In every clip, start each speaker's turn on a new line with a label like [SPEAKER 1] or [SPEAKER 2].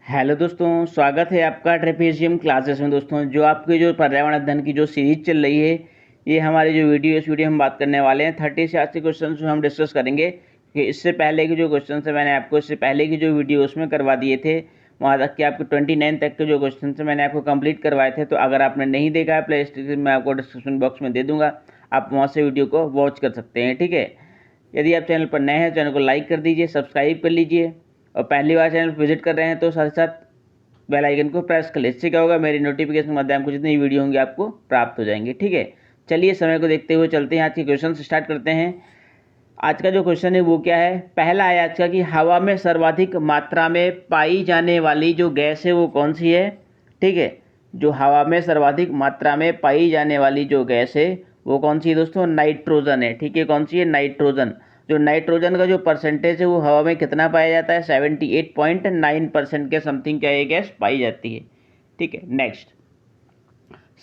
[SPEAKER 1] Hello दोस्तों, स्वागत है आपका ट्रेपेजियम क्लासेस में। दोस्तों, जो आपकी जो पर्यावरण अध्ययन की जो सीरीज चल रही है, ये हमारी जो इस वीडियो हम बात करने वाले हैं 30 से 80 क्वेश्चन हम डिस्कस करेंगे कि इससे पहले की जो क्वेश्चन है मैंने आपको इससे पहले की जो वीडियो उसमें करवा दिए थे, वहाँ तक कि आपको 29 तक के जो क्वेश्चन है मैंने आपको कंप्लीट करवाए थे। तो अगर आपने नहीं देखा है, प्ले लिस्ट मैं आपको डिस्क्रिप्शन बॉक्स में दे दूँगा, आप वहाँ से वीडियो को वॉच कर सकते हैं। ठीक है, यदि आप चैनल पर नए हैं, चैनल को लाइक कर दीजिए, सब्सक्राइब कर लीजिए, और पहली बार चैनल पर विजिट कर रहे हैं तो साथ साथ बेल आइकन को प्रेस कर ले। इससे क्या होगा, मेरी नोटिफिकेशन के माध्यम को जितनी वीडियो होंगी आपको प्राप्त हो जाएंगे। ठीक है, चलिए समय को देखते हुए चलते हैं, आज के क्वेश्चन स्टार्ट करते हैं। आज का जो क्वेश्चन है वो क्या है, पहला है आज का कि हवा में सर्वाधिक मात्रा में पाई जाने वाली जो गैस है वो कौन सी है। ठीक है, जो हवा में सर्वाधिक मात्रा में पाई जाने वाली जो गैस है वो कौन सी है दोस्तों, नाइट्रोजन है। ठीक है, कौन सी है, नाइट्रोजन। जो नाइट्रोजन का जो परसेंटेज है वो हवा में कितना पाया जाता है, 78.9% के समथिंग क्या ये गैस पाई जाती है। ठीक है, नेक्स्ट,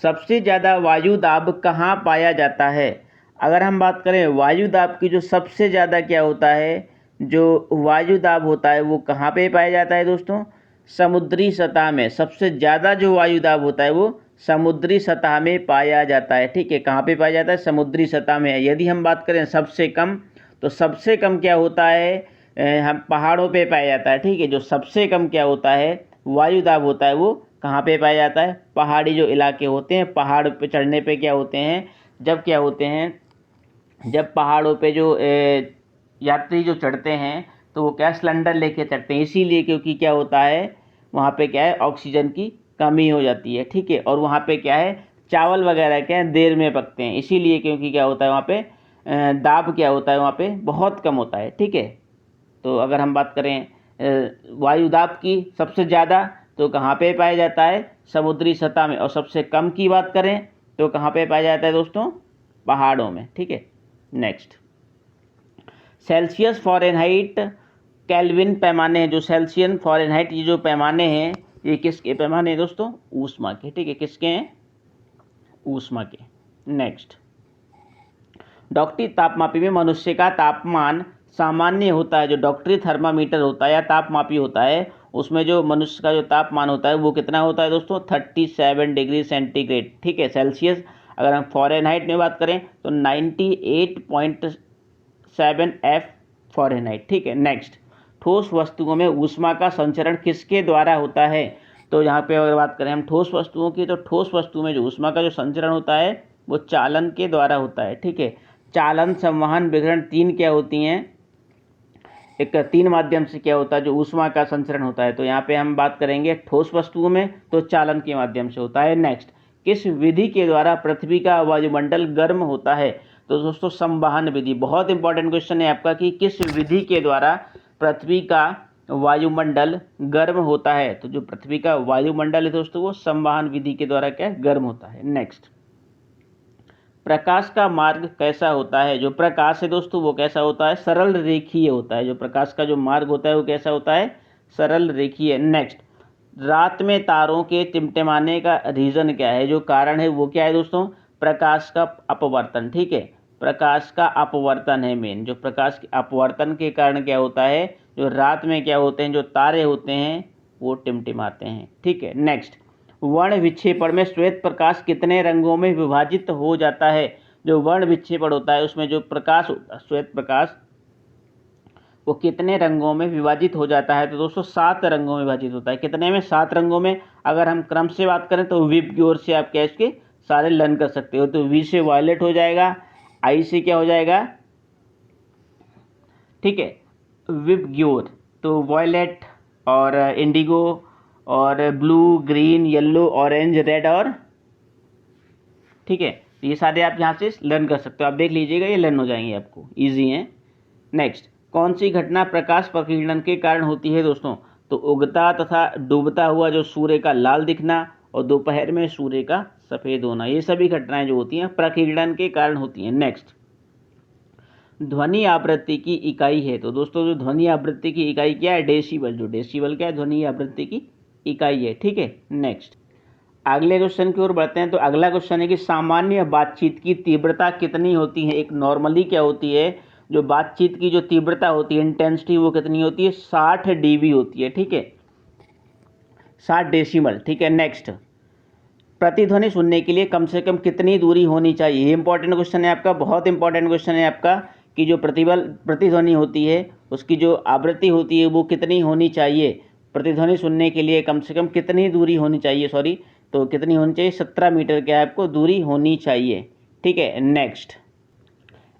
[SPEAKER 1] सबसे ज़्यादा वायु दाब कहाँ पाया जाता है। अगर हम बात करें वायु दाब की, जो सबसे ज़्यादा क्या होता है, जो वायु दाब होता है वो कहाँ पे पाया जाता है दोस्तों, समुद्री सतह में। सबसे ज़्यादा जो वायु दाब होता है वो समुद्री सतह में पाया जाता है। ठीक है, कहाँ पे पाया जाता है, समुद्री सतह में। यदि हम बात करें सबसे कम, तो सबसे कम क्या होता है, हम पहाड़ों पे पाया जाता है। ठीक है, जो सबसे कम क्या होता है वायु दाब होता है वो कहाँ पे पाया जाता है, पहाड़ी जो इलाके होते हैं, पहाड़ पे चढ़ने पे क्या होते हैं, जब क्या होते हैं, जब पहाड़ों पे जो यात्री जो चढ़ते हैं तो वो क्या सिलेंडर लेके चढ़ते हैं, इसीलिए क्योंकि क्या होता है वहाँ पे क्या है, ऑक्सीजन की कमी हो जाती है। ठीक है, और वहाँ पे क्या है, चावल वगैरह क्या है देर में पकते हैं, इसीलिए क्योंकि क्या होता है वहाँ पे दाब क्या होता है वहाँ पे बहुत कम होता है। ठीक है, तो अगर हम बात करें वायु दाब की सबसे ज़्यादा तो कहाँ पे पाया जाता है, समुद्री सतह में। और सबसे कम की बात करें तो कहाँ पे पाया जाता है दोस्तों, पहाड़ों में। ठीक है, नेक्स्ट, सेल्सियस फॉरेनहाइट केल्विन पैमाने हैं। जो सेल्सियन फॉरेनहाइट ये जो पैमाने हैं ये किसके पैमाने हैं दोस्तों, ऊष्मा के। ठीक है, किसके हैं, ऊष्मा के। नेक्स्ट, डॉक्टरी तापमापी में मनुष्य का तापमान सामान्य होता है। जो डॉक्टरी थर्मामीटर होता है या तापमापी होता है उसमें जो मनुष्य का जो तापमान होता है वो कितना होता है दोस्तों, 37 डिग्री सेंटीग्रेड। ठीक है, सेल्सियस। अगर हम फॉरेनहाइट में बात करें तो 98.7 F फॉरेनहाइट। ठीक है, नेक्स्ट, ठोस वस्तुओं में ऊष्मा का संचरण किसके द्वारा होता है। तो यहाँ पे अगर बात करें हम ठोस वस्तुओं की, तो ठोस वस्तु में जो ऊष्मा का जो संचरण होता है वो चालन के द्वारा होता है। ठीक है, चालन, संवहन, विकिरण, तीन क्या होती हैं, एक तीन माध्यम से क्या होता है जो ऊष्मा का संचरण होता है। तो यहाँ पे हम बात करेंगे ठोस वस्तुओं में तो चालन के माध्यम से होता है। नेक्स्ट, किस विधि के द्वारा पृथ्वी का वायुमंडल गर्म होता है। तो दोस्तों संवहन विधि, बहुत इंपॉर्टेंट क्वेश्चन है आपका कि किस विधि के द्वारा पृथ्वी का वायुमंडल गर्म होता है। तो जो पृथ्वी का वायुमंडल है दोस्तों वो संवहन विधि के द्वारा क्या गर्म होता है। नेक्स्ट, प्रकाश का मार्ग कैसा होता है। जो प्रकाश है दोस्तों वो कैसा होता है, सरल रेखीय होता है। जो प्रकाश का जो मार्ग होता है वो कैसा होता है, सरल रेखीय। नेक्स्ट, रात में तारों के टिमटिमाने का रीजन क्या है, जो कारण है वो क्या है दोस्तों, प्रकाश का अपवर्तन। ठीक है, प्रकाश का अपवर्तन है मेन। जो प्रकाश के अपवर्तन के कारण क्या होता है, जो रात में क्या होते हैं, जो तारे होते हैं वो टिमटिमाते हैं। ठीक है, नेक्स्ट, वर्ण विक्षेपण में श्वेत प्रकाश कितने रंगों में विभाजित हो जाता है। जो वर्ण विक्षेपण होता है उसमें जो प्रकाश होता है, श्वेत प्रकाश, वो कितने रंगों में विभाजित हो जाता है। तो दोस्तों 7 रंगों में विभाजित होता है। कितने में, 7 रंगों में। अगर हम क्रम से बात करें तो विप की ओर से आप क्या इसके सारे लर्न कर सकते हो। तो वी से वायलेट हो जाएगा, आई से क्या हो जाएगा, ठीक है, विप ग्योर, तो वायलेट और इंडिगो और blue, green, yellow, orange, red और, ठीक है, ये सारे आप यहाँ से लर्न कर सकते हो। आप देख लीजिएगा, ये लर्न हो जाएंगे आपको, इजी हैं। नेक्स्ट, कौन सी घटना प्रकाश प्रकीर्णन के कारण होती है दोस्तों। तो उगता तथा डूबता हुआ जो सूर्य का लाल दिखना और दोपहर में सूर्य का सफ़ेद होना, ये सभी घटनाएं जो होती हैं प्रकीर्णन के कारण होती हैं। नेक्स्ट, ध्वनि आवृत्ति की इकाई है। तो दोस्तों जो ध्वनि आवृत्ति की इकाई क्या है, डेसिबल। जो डेसिबल क्या है, ध्वनि आवृत्ति की इकाई है। ठीक है, नेक्स्ट, अगले क्वेश्चन की ओर बढ़ते हैं। तो अगला क्वेश्चन है कि सामान्य बातचीत की तीव्रता कितनी होती है। एक नॉर्मली क्या होती है, जो बातचीत की जो तीव्रता होती है, इंटेंसिटी, वो कितनी होती है, 60 dB होती है। ठीक है, 60 डेसिमल, ठीक है। नेक्स्ट, प्रतिध्वनि सुनने के लिए कम से कम कितनी दूरी होनी चाहिए? ये इंपॉर्टेंट क्वेश्चन है आपका, बहुत इंपॉर्टेंट क्वेश्चन है आपका कि जो प्रतिध्वनि होती है उसकी जो आवृत्ति होती है वो कितनी होनी चाहिए? प्रतिध्वनि सुनने के लिए कम से कम कितनी दूरी होनी चाहिए, सॉरी, तो कितनी होनी चाहिए? 17 मीटर क्या है आपको दूरी होनी चाहिए, ठीक है। नेक्स्ट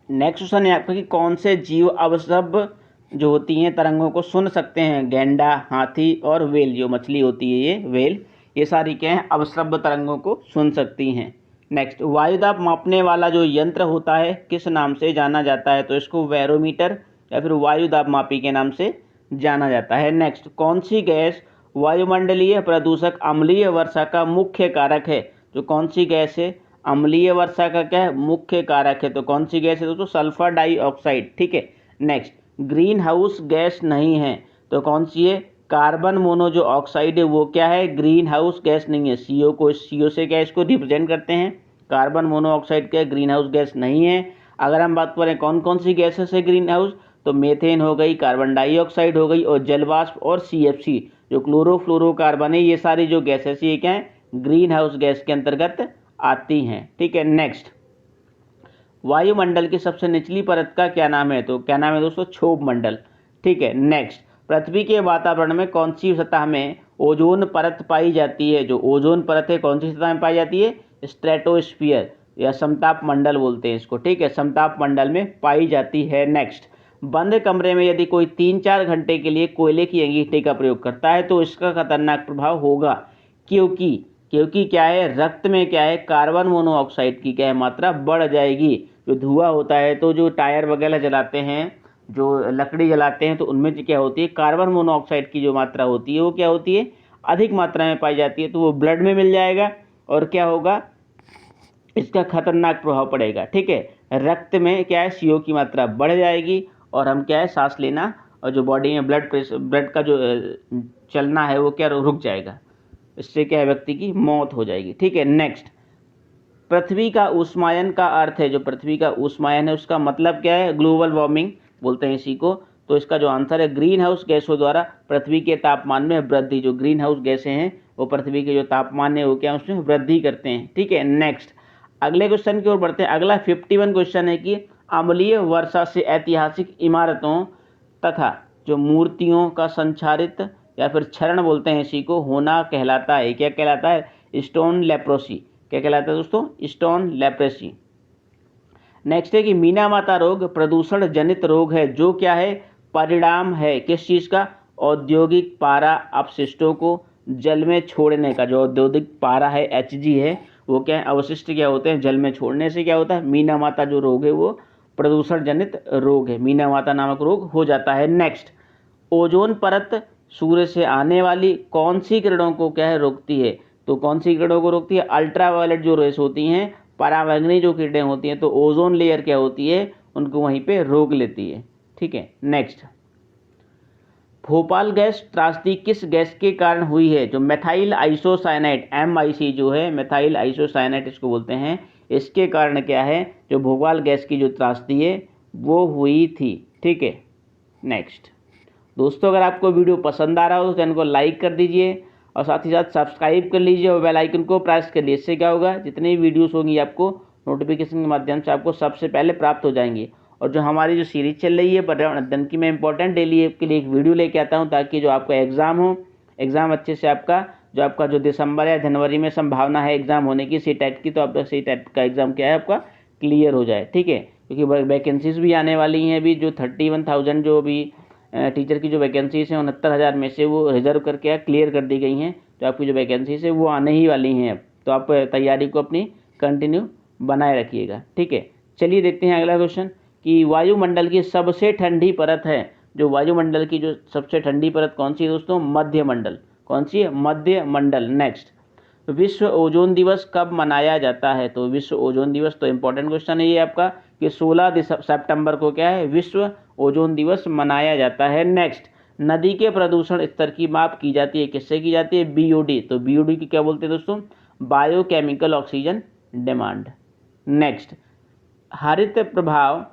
[SPEAKER 1] क्वेश्चन है आपका कि कौन से जीव अवश्रव्य जो होती हैं तरंगों को सुन सकते हैं? गैंडा, हाथी और व्हेल, जो मछली होती है ये व्हेल, ये सारी क्या है अवश्रव्य तरंगों को सुन सकती हैं। नेक्स्ट, वायुदाब मापने वाला जो यंत्र होता है किस नाम से जाना जाता है? तो इसको बैरोमीटर या फिर वायुदाब मापी के नाम से जाना जाता है। नेक्स्ट, कौन सी गैस वायुमंडलीय प्रदूषक अम्लीय वर्षा का मुख्य कारक है? जो कौन सी गैस है अम्लीय वर्षा का क्या है मुख्य कारक है? तो कौन सी गैस है दोस्तों? सल्फर डाइऑक्साइड, ठीक है। नेक्स्ट, ग्रीन हाउस गैस नहीं है तो कौन सी है? कार्बन मोनो जो ऑक्साइड है वो क्या है? ग्रीन हाउस गैस नहीं है। सीओ से क्या इसको रिप्रेजेंट करते हैं? कार्बन मोनोऑक्साइड क्या ग्रीन हाउस गैस नहीं है। अगर हम बात करें कौन कौन सी गैसेस है ग्रीन हाउस, तो मेथेन हो गई, कार्बन डाइऑक्साइड हो गई और जलवाष्प और CFC जो क्लोरोफ्लोरोकार्बन है, ये सारी जो गैसेस ये क्या है ग्रीन हाउस गैस के अंतर्गत आती हैं, ठीक है। नेक्स्ट, वायुमंडल की सबसे निचली परत का क्या नाम है? तो क्या नाम है दोस्तों? क्षोभ मंडल, ठीक है। नेक्स्ट, पृथ्वी के वातावरण में कौन सी सतह में ओजोन परत पाई जाती है? जो ओजोन परत है कौन सी सतह में पाई जाती है? स्ट्रेटोस्फीयर या समताप मंडल बोलते हैं इसको, ठीक है, समताप मंडल में पाई जाती है। नेक्स्ट, बंद कमरे में यदि कोई 3-4 घंटे के लिए कोयले की अंगीठी का प्रयोग करता है तो इसका खतरनाक प्रभाव होगा, क्योंकि क्या है रक्त में क्या है कार्बन मोनोऑक्साइड की क्या है मात्रा बढ़ जाएगी। जो धुआं होता है तो जो टायर वगैरह जलाते हैं, जो लकड़ी जलाते हैं, तो उनमें क्या होती है कार्बन मोनोऑक्साइड की जो मात्रा होती है वो क्या होती है अधिक मात्रा में पाई जाती है, तो वो ब्लड में मिल जाएगा और क्या होगा इसका खतरनाक प्रभाव पड़ेगा, ठीक है। रक्त में क्या है CO की मात्रा बढ़ जाएगी और हम क्या है सांस लेना और जो बॉडी में ब्लड का जो चलना है वो क्या रुक जाएगा, इससे क्या है व्यक्ति की मौत हो जाएगी, ठीक है। नेक्स्ट, पृथ्वी का ऊष्मायन का अर्थ है, जो पृथ्वी का ऊष्मायन है उसका मतलब क्या है? ग्लोबल वार्मिंग बोलते हैं इसी को। तो इसका जो आंसर है ग्रीन हाउस गैसों द्वारा पृथ्वी के तापमान में वृद्धि। जो ग्रीन हाउस गैसें हैं वो पृथ्वी के जो तापमान है वो क्या उसमें वृद्धि करते हैं, ठीक है। नेक्स्ट, अगले क्वेश्चन की ओर बढ़ते हैं। अगला 51 क्वेश्चन है कि अम्लीय वर्षा से ऐतिहासिक इमारतों तथा जो मूर्तियों का संचारित या फिर क्षरण बोलते हैं इसी को होना कहलाता है, क्या कहलाता है? Stone leprosy. क्या कहलाता है दोस्तों? Stone leprosy. नेक्स्ट है कि मीना माता रोग प्रदूषण जनित रोग है जो क्या है परिणाम है किस चीज का? औद्योगिक पारा अपशिष्टों को जल में छोड़ने का। जो औद्योगिक पारा है HG है वो क्या है अवशिष्ट क्या होते हैं जल में छोड़ने से क्या होता है मीना माता जो रोग है वो प्रदूषण जनित रोग है, मीना माता नामक रोग हो जाता है। नेक्स्ट, ओजोन परत सूर्य से आने वाली कौन सी किरणों को क्या है रोकती है? तो कौन सी किरणों को रोकती है? अल्ट्रावायलेट जो रेस होती हैं, पराबैंगनी जो किरणें होती हैं, तो ओजोन लेयर क्या होती है उनको वहीं पे रोक लेती है, ठीक है। नेक्स्ट, भोपाल गैस त्रासदी किस गैस के कारण हुई है? जो मेथाइल आइसोसाइनाइड MIC जो है मेथाइल आइसोसाइनाइड इसको बोलते हैं, इसके कारण क्या है जो भोपाल गैस की जो त्रासदी है वो हुई थी, ठीक है। नेक्स्ट दोस्तों, अगर आपको वीडियो पसंद आ रहा हो तो चैनल को लाइक कर दीजिए और साथ ही साथ सब्सक्राइब कर लीजिए और बेल आइकन को प्रेस कर लीजिए। इससे क्या होगा जितनी वीडियोस होंगी आपको नोटिफिकेशन के माध्यम से आपको सबसे पहले प्राप्त हो जाएंगी। और जो हमारी जो सीरीज चल रही है पर्यावरण अध्ययन की, मैं इंपॉर्टेंट डेली के लिए एक वीडियो लेके आता हूँ ताकि जो आपका एग्ज़ाम अच्छे से आपका जो दिसंबर या जनवरी में संभावना है एग्ज़ाम होने की CTET की, तो आपका CTET का एग्ज़ाम क्या है आपका क्लियर हो जाए, ठीक है। क्योंकि वैकेंसीज भी आने वाली हैं अभी, जो 31,000 जो अभी टीचर की जो वैकेंसीज हैं 69,000 में से वो रिजर्व करके क्लियर कर दी गई हैं, तो आपकी जो वैकेंसीज है वो आने ही वाली हैं अब, तो आप तैयारी को अपनी कंटिन्यू बनाए रखिएगा, ठीक है। चलिए देखते हैं अगला क्वेश्चन कि वायुमंडल की सबसे ठंडी परत है। जो वायुमंडल की जो सबसे ठंडी परत कौन सी है दोस्तों? मध्य मंडल। कौन सी है? मध्य मंडल। नेक्स्ट, विश्व ओजोन दिवस कब मनाया जाता है? तो विश्व ओजोन दिवस, तो इंपॉर्टेंट क्वेश्चन है ये आपका कि 16 सितंबर को क्या है विश्व ओजोन दिवस मनाया जाता है। नेक्स्ट, नदी के प्रदूषण स्तर की माप की जाती है, किससे की जाती है? BOD। तो BOD की क्या बोलते हैं दोस्तों? Biochemical oxygen demand. नेक्स्ट, हरित प्रभाव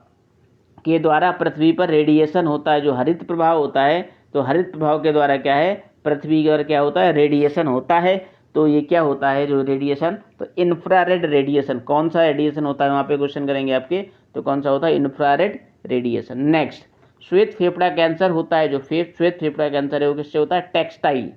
[SPEAKER 1] के द्वारा पृथ्वी पर रेडिएशन होता है। जो हरित प्रभाव होता है तो हरित प्रभाव के द्वारा क्या है पृथ्वी पर क्या होता है, रेडिएशन होता है। तो ये क्या होता है जो रेडिएशन, तो इंफ्रारेड रेडिएशन। कौन सा रेडिएशन होता है वहाँ पे क्वेश्चन करेंगे आपके, तो कौन सा होता है, इंफ्रारेड रेडिएशन। नेक्स्ट, श्वेत फेफड़ा कैंसर होता है, जो श्वेत फेफड़ा कैंसर है वो किससे होता है, टेक्सटाइल।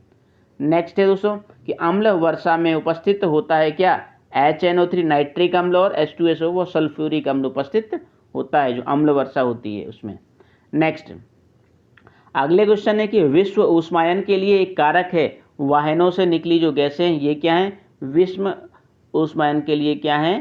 [SPEAKER 1] नेक्स्ट है दोस्तों कि अम्ल वर्षा में उपस्थित होता है क्या, HNO3 नाइट्रिक अम्ल और H2SO वो सल्फ्यूरिक अम्ल उपस्थित होता है जो अम्ल वर्षा होती है उसमें। नेक्स्ट अगले क्वेश्चन है कि विश्व ऊष्मायन के लिए एक कारक है, वाहनों से निकली जो गैसें हैं ये क्या है, विश्व ऊष्मायन के लिए क्या है,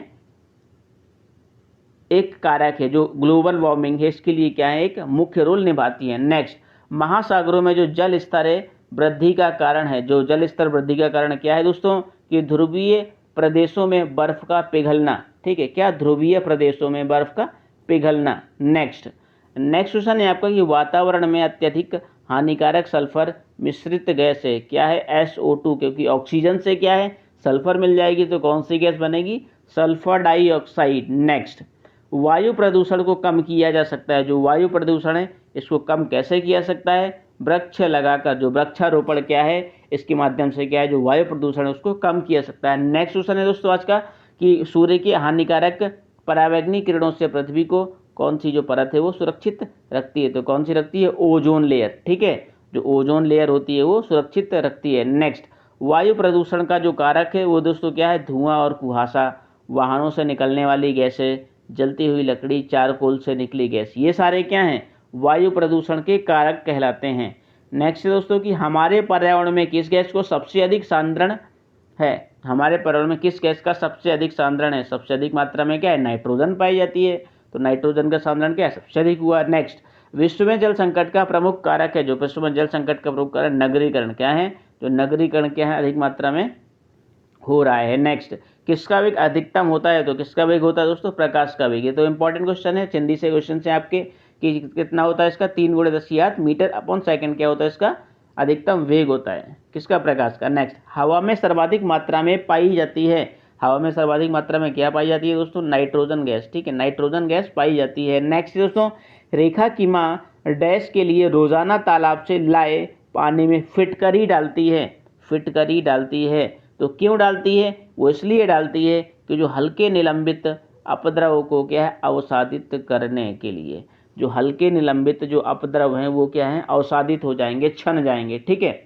[SPEAKER 1] एक कारक है जो ग्लोबल वार्मिंग है इसके लिए क्या है, एक मुख्य रोल निभाती है। नेक्स्ट, महासागरों में जो जल स्तर है वृद्धि का कारण है, जो जल स्तर वृद्धि का कारण क्या है दोस्तों, कि ध्रुवीय प्रदेशों में बर्फ का पिघलना। ठीक है, क्या, ध्रुवीय प्रदेशों में बर्फ का पिघलना। नेक्स्ट क्वेश्चन है आपका कि वातावरण में अत्यधिक हानिकारक सल्फर मिश्रित गैस है, क्या है, SO2, क्योंकि ऑक्सीजन से क्या है, सल्फर मिल जाएगी तो कौन सी गैस बनेगी, सल्फर डाइऑक्साइड। नेक्स्ट, वायु प्रदूषण को कम किया जा सकता है, जो वायु प्रदूषण है इसको कम कैसे किया सकता है, वृक्ष लगाकर, जो वृक्षारोपण क्या है इसके माध्यम से क्या है जो वायु प्रदूषण है उसको कम किया सकता है। नेक्स्ट क्वेश्चन है दोस्तों आज का कि सूर्य की हानिकारक पराबैंगनी किरणों से पृथ्वी को कौन सी जो परत है वो सुरक्षित रखती है, तो कौन सी रखती है, ओजोन लेयर। ठीक है, जो ओजोन लेयर होती है वो सुरक्षित रखती है। नेक्स्ट, वायु प्रदूषण का जो कारक है वो दोस्तों क्या है, धुआं और कुहासा, वाहनों से निकलने वाली गैसें, जलती हुई लकड़ी, चारकोल से निकली गैस, ये सारे क्या हैं, वायु प्रदूषण के कारक कहलाते हैं। नेक्स्ट दोस्तों कि हमारे पर्यावरण में किस गैस को सबसे अधिक सांद्रण है, हमारे पर्यावरण में किस गैस का सबसे अधिक सांद्रण है, सबसे अधिक मात्रा में क्या है, नाइट्रोजन पाई जाती है, तो नाइट्रोजन का सांद्रण क्या है, सबसे अधिक हुआ। नेक्स्ट, विश्व में जल संकट का प्रमुख कारक है, जो विश्व में जल संकट का प्रमुख कारक नगरीकरण क्या है, जो नगरीकरण क्या है अधिक मात्रा में हो रहा है। नेक्स्ट, किसका वेग अधिकतम होता है, तो किसका वेग होता है दोस्तों, प्रकाश का वेग। ये तो इंपॉर्टेंट क्वेश्चन है, हिंदी से क्वेश्चन है आपके कि कितना होता है इसका, 3 × 10 मीटर अपॉन सेकंड क्या होता है इसका अधिकतम वेग होता है, किसका, प्रकाश का। नेक्स्ट, हवा में सर्वाधिक मात्रा में पाई जाती है, हवा में सर्वाधिक मात्रा में क्या पाई जाती है दोस्तों, नाइट्रोजन गैस। ठीक है, नाइट्रोजन गैस पाई जाती है। नेक्स्ट दोस्तों, रेखा की माँ डैश के लिए रोजाना तालाब से लाए पानी में फिटकरी डालती है, फिटकरी डालती है, तो क्यों डालती है, वो इसलिए डालती है कि जो हल्के निलंबित अपद्रव को क्या है, अवसादित करने के लिए, जो हल्के निलंबित जो अपद्रव हैं वो क्या है, अवसादित हो जाएंगे, छन जाएंगे। ठीक है,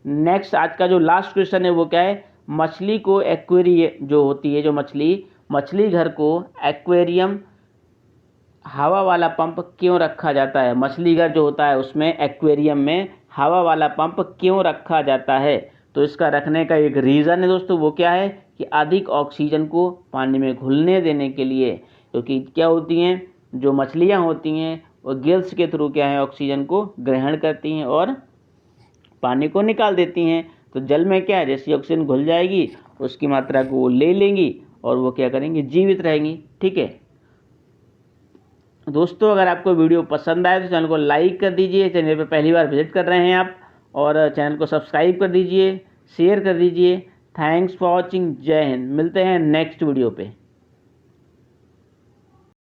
[SPEAKER 1] नेक्स्ट आज का जो लास्ट क्वेश्चन है वो क्या है, मछली को एक्वेरियम जो होती है, जो मछली घर को एक्वेरियम हवा वाला पंप क्यों रखा जाता है, मछली घर जो होता है उसमें एक्वेरियम में हवा वाला पंप क्यों रखा जाता है, तो इसका रखने का एक रीज़न है दोस्तों, वो क्या है कि अधिक ऑक्सीजन को पानी में घुलने देने के लिए, क्योंकि क्या होती हैं, जो मछलियां होती हैं वो गिल्स के थ्रू क्या है ऑक्सीजन को ग्रहण करती हैं और पानी को निकाल देती हैं। तो जल में क्या है, जैसी ऑक्सीजन घुल जाएगी उसकी मात्रा को वो ले लेंगी और वो क्या करेंगी, जीवित रहेंगी। ठीक है दोस्तों, अगर आपको वीडियो पसंद आए तो चैनल को लाइक कर दीजिए, चैनल पर पहली बार विजिट कर रहे हैं आप, और चैनल को सब्सक्राइब कर दीजिए, शेयर कर दीजिए। थैंक्स फॉर वॉचिंग, जय हिंद। मिलते हैं नेक्स्ट वीडियो पे।